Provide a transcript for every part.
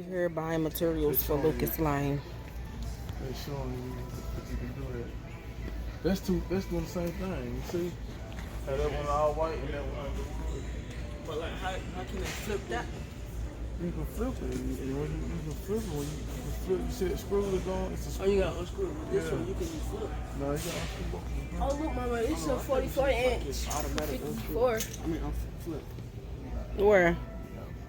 We here buying materials for Lucas Lane. They showing you that you can do that. That's doing the same thing. You see? Had that one all white and that one under wood. But like, how can they flip that? You can flip it. And when you can flip it, when you can flip, you see that screw is on? It's a screw. Oh, you got unscrew. This one you can use flip. No, you got unscrew. Oh, look, Mama, it's a 44-inch. It's automatic unscrew. 54. I mean, flip. Where?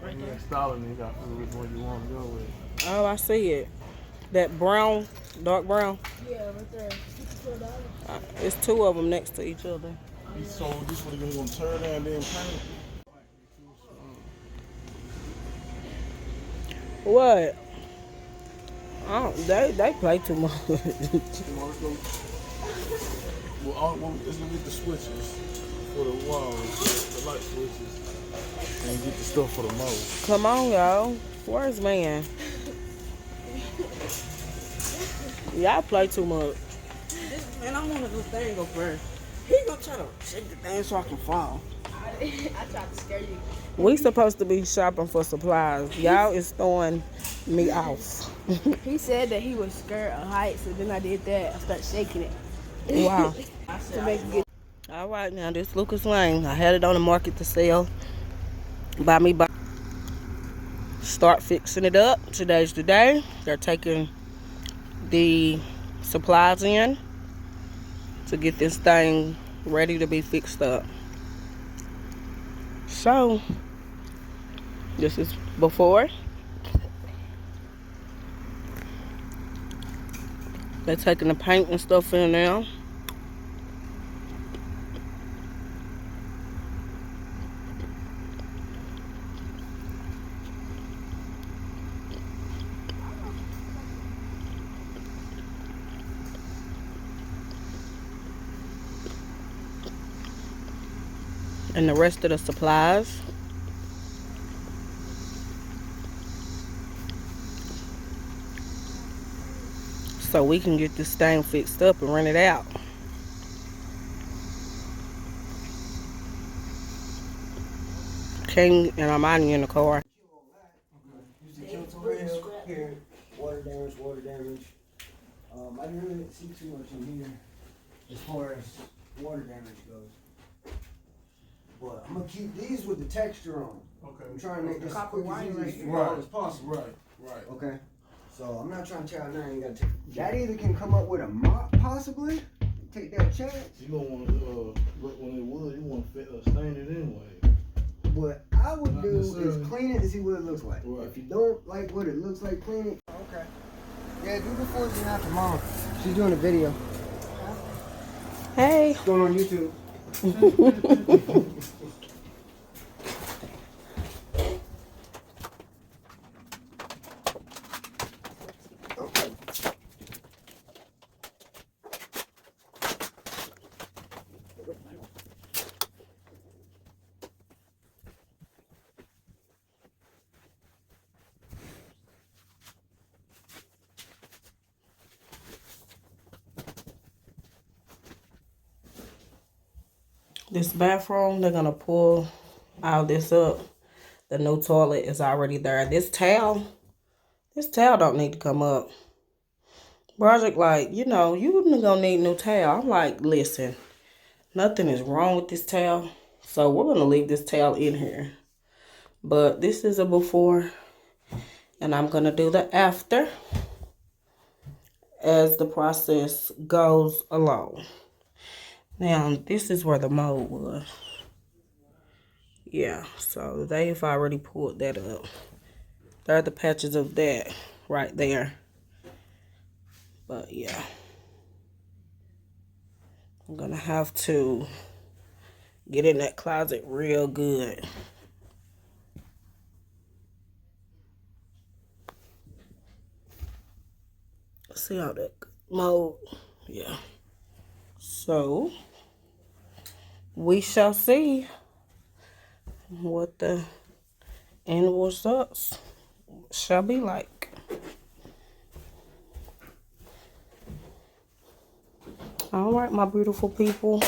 Right there. Installing it, you got to figure which one you want to go with. Oh, I see it. That brown, dark brown. Yeah, right there. $54. It's two of them next to each other. So this one you're going to tear down and then paint. What? Oh, they play too much. Well, let's go get the switches for the walls, the light switches, and get the stuff for the mold. Come on, y'all. Where's man? Y'all play too much. Man, I want to do thing up there. He gonna try to shake the thing so I can fall. I tried to scare you. We supposed to be shopping for supplies. Y'all is throwing me off. He said that he was scared of heights, so then I did that. I started shaking it. Wow. To make it get. All right, now this Lucas Lane. I had it on the market to sell. Start fixing it up. Today's the day. They're taking the supplies in to get this thing ready to be fixed up. So, this is before. They're taking the paint and stuff in now. And the rest of the supplies. So we can get this thing fixed up and rent it out. King and Armani in the car. Here, water damage. I didn't really see too much in here as far as water damage goes. But I'm gonna keep these with the texture on. Okay. I'm trying to make this Copper quick wire as easy as possible. Right. Okay. So I'm not trying to tear out nothing. You gotta take. That either can come up with a mop, possibly. Take that chance. You don't want to when it wood, you want to stain it anyway. What I would Not do necessarily. is clean it and see what it looks like. Right. If you don't like what it looks like, clean it. Okay. Yeah, do before and after Mom. She's doing a video. Hey. It's going on YouTube. This bathroom, they're gonna pull all this up. The new toilet is already there. This towel don't need to come up. Project like, you know, you gonna need a new towel. I'm like, listen, nothing is wrong with this towel. So we're gonna leave this towel in here. But this is a before, and I'm gonna do the after as the process goes along. Now, this is where the mold was. Yeah, so they've already pulled that up. There are the patches of that right there. But, yeah. I'm going to have to get in that closet real good. See how that mold, yeah. So, we shall see what the end results shall be like. All right, my beautiful people.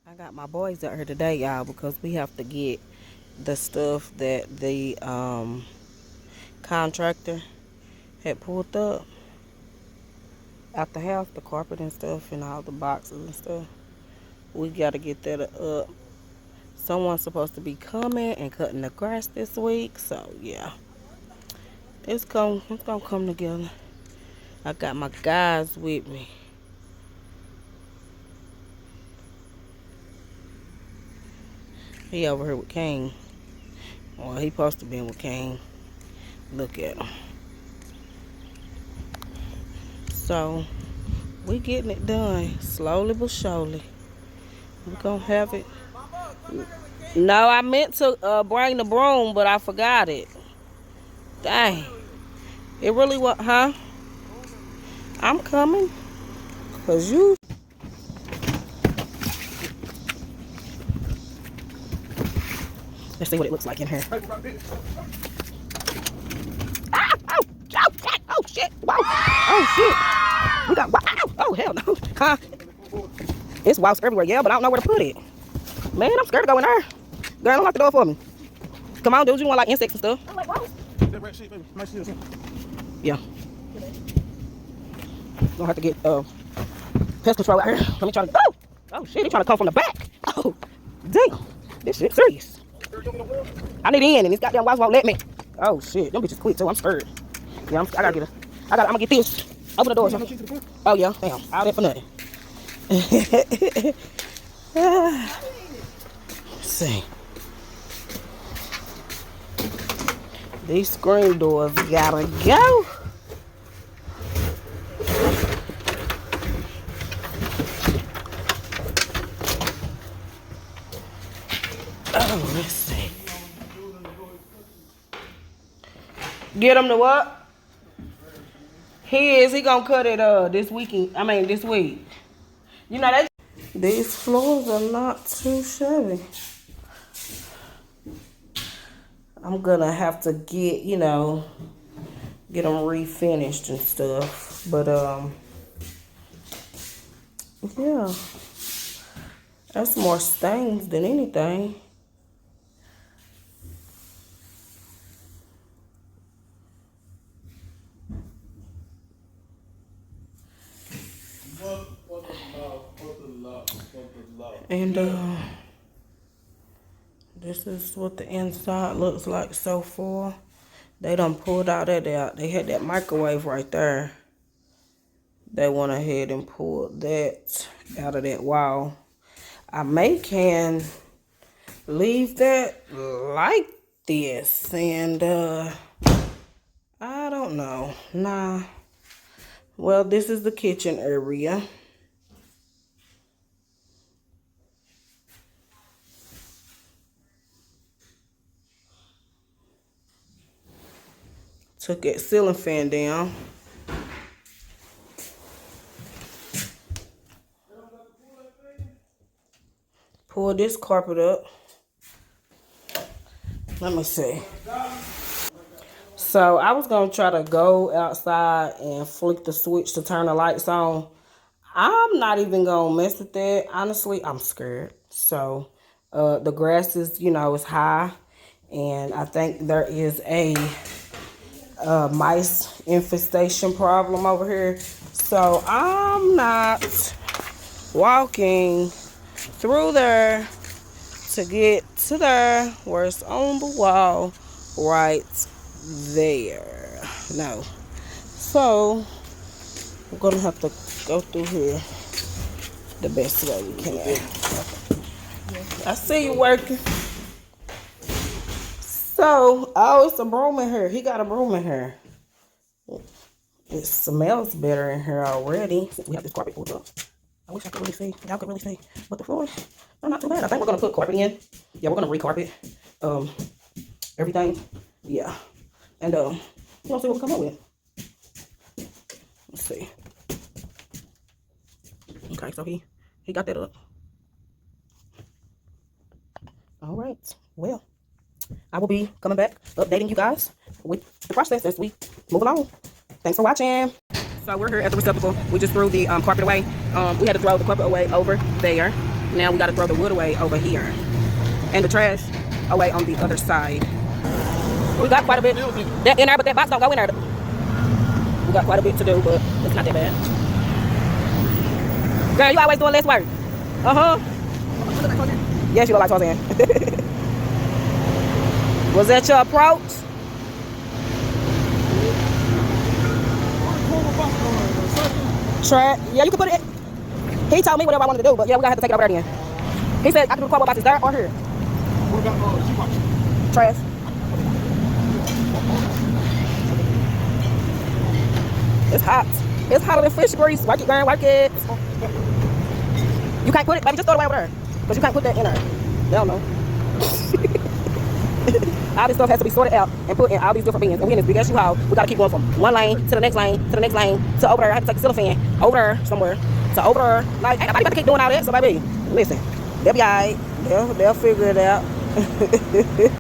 I got my boys out here today, y'all, because we have to get the stuff that the contractor had pulled up out the house, the carpet and stuff, and all the boxes and stuff. We gotta get that up. Someone's supposed to be coming and cutting the grass this week, so yeah, it's gonna come together. I got my guys with me. He over here with Kane. Well, he supposed to be with Kane. Look at him. So we getting it done slowly but surely. We gonna have it. No, I meant to bring the broom, but I forgot it. Dang. It really was, huh? I'm coming. Cause you. Let's see what it looks like in here. Ah! Oh! Oh! Oh! Shit! Wow! Oh shit! We got wow! Oh hell no! Huh? It's wows everywhere, yeah, but I don't know where to put it. Man, I'm scared to go in there. Girl, don't lock the door for me. Come on, dude. You want like insects and stuff? I like wows. Yeah. Gonna have to get pest control out here. Let me try to. Oh! Oh shit! He trying to come from the back. Oh, damn! This shit serious. I need in, and these goddamn wows won't let me. Oh shit, them bitches quick too. I'm scared. Yeah, I gotta get her. I'm gonna get this. Open the door. Oh yeah, damn. All that for nothing. Let's see. These screen doors gotta go. Oh, let's see. Get him to what? He gonna cut it this weekend. I mean this week. You know that these floors are not too shabby. I'm gonna have to get, you know, get them refinished and stuff. But yeah. That's more stains than anything. And this is what the inside looks like so far. They done pulled all that out. They had that microwave right there. They went ahead and pulled that out of that wall. I can leave that like this, and I don't know. Nah. Well, this is the kitchen area. Took that ceiling fan down. Pull this carpet up. Let me see. So I was gonna try to go outside and flick the switch to turn the lights on. I'm not even gonna mess with that. Honestly, I'm scared. So the grass is, you know, is high, and I think there is a mice infestation problem over here. So I'm not walking through there to get to there where it's on the wall right there. No. So we're gonna have to go through here the best way we can. I see you working. So, oh, it's a broom in here. He got a broom in here. It smells better in here already. We have this carpet pulled up. I wish I could really see. Y'all could really see. But the floors are not too bad. I think we're going to put carpet in. Yeah, we're going to re-carpet everything. Yeah. And we're going to see what we come up with. Let's see. Okay, so he got that up. All right. Well, I will be coming back, updating you guys with the process as we move along. Thanks for watching. So we're here at the receptacle. We just threw the carpet away. We had to throw the carpet away over there. Now we got to throw the wood away over here. And the trash away on the other side. We got quite a bit. That in there, but that box don't go in there. We got quite a bit to do, but it's not that bad. Girl, you always doing less work. Yes, you look like Tarzan. Was that your approach? Track. Yeah, you can put it in. He told me whatever I wanted to do, but yeah, we're gonna have to take it over there again. He said I can do the quad boxes there or here. What about shoebox? Trash. It's hot. It's hotter than fish grease. Work it, girl, work it. You can't put it, baby, just throw it away over there. Because you can't put that in there. Hell no. All this stuff has to be sorted out and put in all these different bins. And we in this big ass U-Haul. We gotta keep going from one lane to the next lane to the next lane to over there. I have to take the ceiling fan over there somewhere to over there. Like, ain't nobody about to keep doing all that. So, baby, listen, they'll be alright. They'll figure it out.